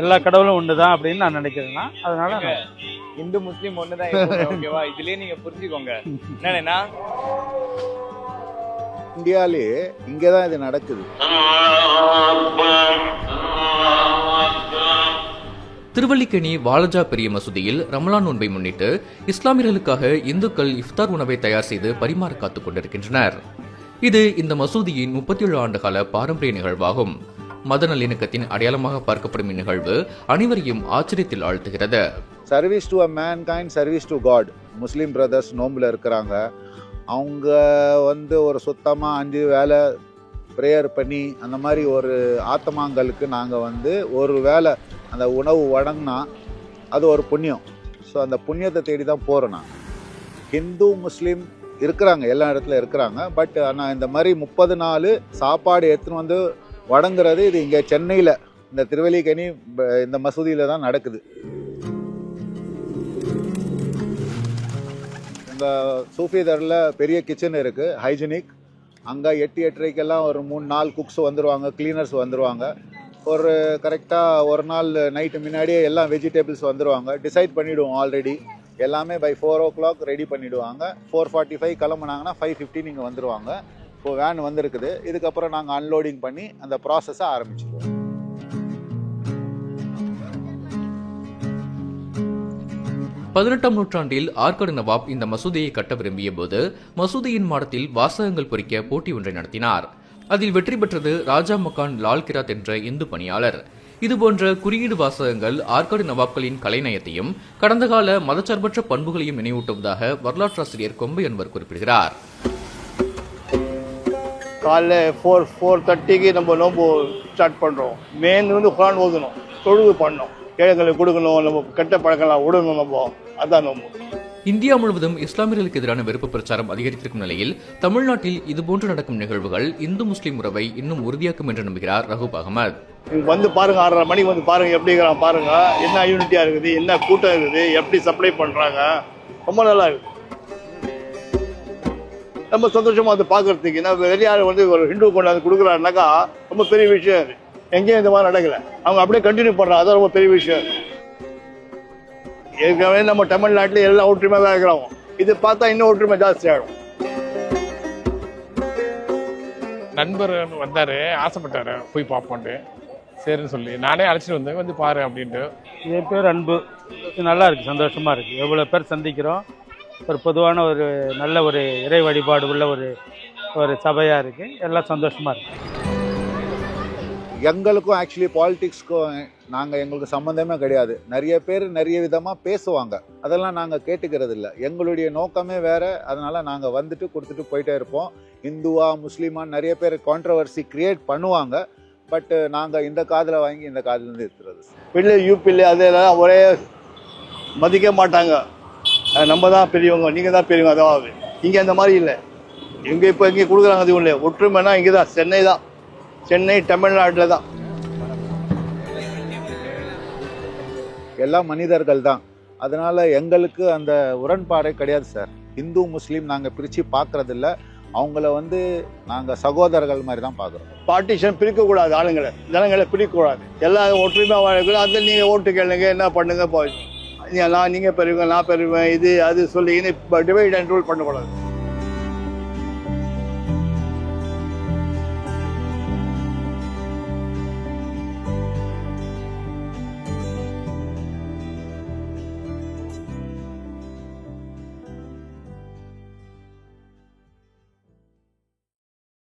எல்லா கடவுளும் ஒன்று தான் அப்படின்னு நான் நினைக்கிறேன்னா, அதனால இந்து முஸ்லீம் ஒன்று தான். ஓகேவா? இதுலயே நீங்க புரிஞ்சுக்கோங்க. என்னன்னா இந்தியாவிலே இங்கே தான் இது நடக்குது. திருவல்லிக்கேணி வாலஜா பெரிய மசூதியில் ரமலான் நோன்பை முன்னிட்டு இஸ்லாமியர்களுக்காக இந்துக்கள் இஃப்தார் உணவை தயார் செய்து பரிமாற காத்துக் கொண்டிருக்கின்றனர். இது இந்த மசூதியின் 37 ஆண்டுகால பாரம்பரிய நிகழ்வாகும். மத நல்லிணக்கத்தின் அடையாளமாக பார்க்கப்படும் இந்நிகழ்வு அனைவரையும் ஆச்சரியத்தில் ஆழ்த்துகிறது. Service to a mankind, service to God. Muslim brothers நோம்பில் இருக்கிறாங்க. அவங்க ஒரு சுத்தமாக 5 வேளை ப்ரேயர் பண்ணி அந்த மாதிரி ஒரு ஆத்மாங்களுக்கு நாங்கள் ஒரு வேளை அந்த உணவு வழங்கினா அது ஒரு புண்ணியம். ஸோ அந்த புண்ணியத்தை தேடி தான் போகிறோம். நான் ஹிந்து முஸ்லீம் இருக்கிறாங்க, எல்லா இடத்துல இருக்கிறாங்க. பட் ஆனால் இந்த மாதிரி 30 நாள் சாப்பாடு எடுத்துன்னு வழங்குறது இது இங்கே சென்னையில் இந்த திருவல்லிக்கேணி இந்த மசூதியில் தான் நடக்குது. எங்கள் சூஃபிதரில் பெரிய கிச்சன் இருக்குது, ஹைஜீனிக். அங்கே 8-8:30க்கெல்லாம் ஒரு 3-4 குக்ஸ் வந்துடுவாங்க, கிளீனர்ஸ் வந்துடுவாங்க. ஒரு கரெக்டாக ஒரு நாள் நைட்டு முன்னாடியே எல்லாம் வெஜிடபிள்ஸ் வந்துடுவாங்க. டிசைட் பண்ணிவிடுவோம் ஆல்ரெடி. எல்லாமே பை 4 o'clock ரெடி பண்ணிவிடுவாங்க. 4:45 கிளம்புனாங்கன்னா 5:15 இங்கே வந்துடுவாங்க. இப்போ வேன் வந்திருக்குது. இதுக்கப்புறம் நாங்கள் அன்லோடிங் பண்ணி அந்த ப்ராசஸை ஆரம்பிச்சிடுவோம். பதினெட்டாம் நூற்றாண்டில் ஆற்காடு நவாப் இந்த மசூதியை கட்ட விரும்பிய போது மசூதியின் மாடத்தில் வாசகங்கள் பொறிக்க போட்டி ஒன்றை நடத்தினார். அதில் வெற்றி பெற்றது ராஜா மக்கான் லால் கிராத் என்ற இந்து பணியாளர். இதுபோன்ற குறியீடு வாசகங்கள் ஆற்காடு நவாப்களின் கலைநயத்தையும் கடந்த கால மதச்சார்பற்ற பண்புகளையும் நினைவூட்டுவதாக வரலாற்றாசிரியர் கொம்பை அன்வர் குறிப்பிடுகிறார். காலைல 4:30க்கு நம்ம நோம்பு ஸ்டார்ட் பண்ணுறோம். மெயின் குரான் ஓதணும், தொழுவு பண்ணணும், ஏழைங்களுக்கு கொடுக்கணும், நம்ம கெட்ட பழக்கலாம் விடணும். நம்ம அதான் நோம்பு. இந்தியா முழுவதும் இஸ்லாமியர்களுக்கு எதிரான வெறுப்பு பிரச்சாரம் அதிகரித்திருக்கும் நிலையில் தமிழ்நாட்டில் இதுபோன்று நடக்கும் நிகழ்வுகள் இந்து முஸ்லீம் உறவை இன்னும் உறுதியாக்கும் என்று நம்புகிறார் ரஹூப் அகமது. பாருங்க, 6:30 மணிக்கு பாருங்க, எப்படி இருக்கிறான் பாருங்க, என்ன யூனிட்டியா இருக்குது, என்ன கூட்டம் இருக்குது, எப்படி சப்ளை பண்றாங்க, ரொம்ப நல்லா இருக்கு. ரொம்ப சந்தோஷமா அதை பார்க்கறதுக்கு. ஏன்னா வெளியார் ஒரு ஹிந்து கொண்டாந்து கொடுக்குறாருனாக்கா ரொம்ப பெரிய விஷயம். அது எங்கேயும் இந்த மாதிரி நடக்கல. அவங்க அப்படியே கண்டினியூ பண்றாங்க, அதான் ரொம்ப பெரிய விஷயம். ஏற்கனவே நம்ம தமிழ்நாட்டில் எல்லாம் ஒற்றுமை தான் இருக்கிறோம். இது பார்த்தா இன்னும் ஒற்றுமை ஜாஸ்தி ஆகும். நண்பர் வந்தாரு, ஆசைப்பட்டாரு போய் பார்ப்போன்ட்டு. சரின்னு சொல்லி நானே அழைச்சிட்டு வந்தேன், வந்து பாரு அப்படின்ட்டு. என் பேர் அன்பு. நல்லா இருக்குது, சந்தோஷமாக இருக்குது. எவ்வளோ பேர் சந்திக்கிறோம். ஒரு பொதுவான ஒரு நல்ல ஒரு இறை வழிபாடு உள்ள ஒரு சபையாக இருக்குது. எல்லாம் சந்தோஷமாக இருக்குது. எங்களுக்கும் ஆக்சுவலி பாலிடிக்ஸ்க்கும் எங்களுக்கு சம்மந்தமே கிடையாது. நிறைய பேர் நிறைய விதமாக பேசுவாங்க, அதெல்லாம் நாங்கள் கேட்டுக்கிறது இல்லை. எங்களுடைய நோக்கமே வேறு. அதனால் நாங்கள் கொடுத்துட்டு போயிட்டே இருப்போம். இந்துவா முஸ்லீமான்னு நிறைய பேர் கான்ட்ரவர்சி கிரியேட் பண்ணுவாங்க. பட் நாங்கள் இந்த காதில் வாங்கி இந்த காதிலேருந்து எடுத்துறது. பிள்ளை யூபியில் அதெல்லாம் ஒரே மதிக்க மாட்டாங்க. நம்ம தான் பெரியவங்க, நீங்கள் தான் பெரியவங்க. அதாவது இங்கே அந்த மாதிரி இல்லை. இங்கே கொடுக்குறாங்க. அது இல்லை, ஒற்றுமைனா இங்கே தான். சென்னை தமிழ்நாட்டில் தான். எல்லாம் மனிதர்கள் தான். அதனால் எங்களுக்கு அந்த உடன்பாடே கிடையாது சார். இந்து முஸ்லீம் நாங்கள் பிரித்து பார்க்குறதில்ல. அவங்கள நாங்கள் சகோதரர்கள் மாதிரி தான் பார்க்குறோம். பார்ட்டிஷன் பிரிக்கக்கூடாது, ஆளுங்களை ஜனங்களை பிரிக்கக்கூடாது. எல்லாம் ஒற்றுமையாக வாழக்கூடாது. அதில் நீங்கள் ஓட்டு கேளுங்க, என்ன பண்ணுங்க, நீங்கள் பெரியவங்க நான் பெரியவன், இது அது சொல்லி டிவைட் அண்ட் ரூல் பண்ணக்கூடாது.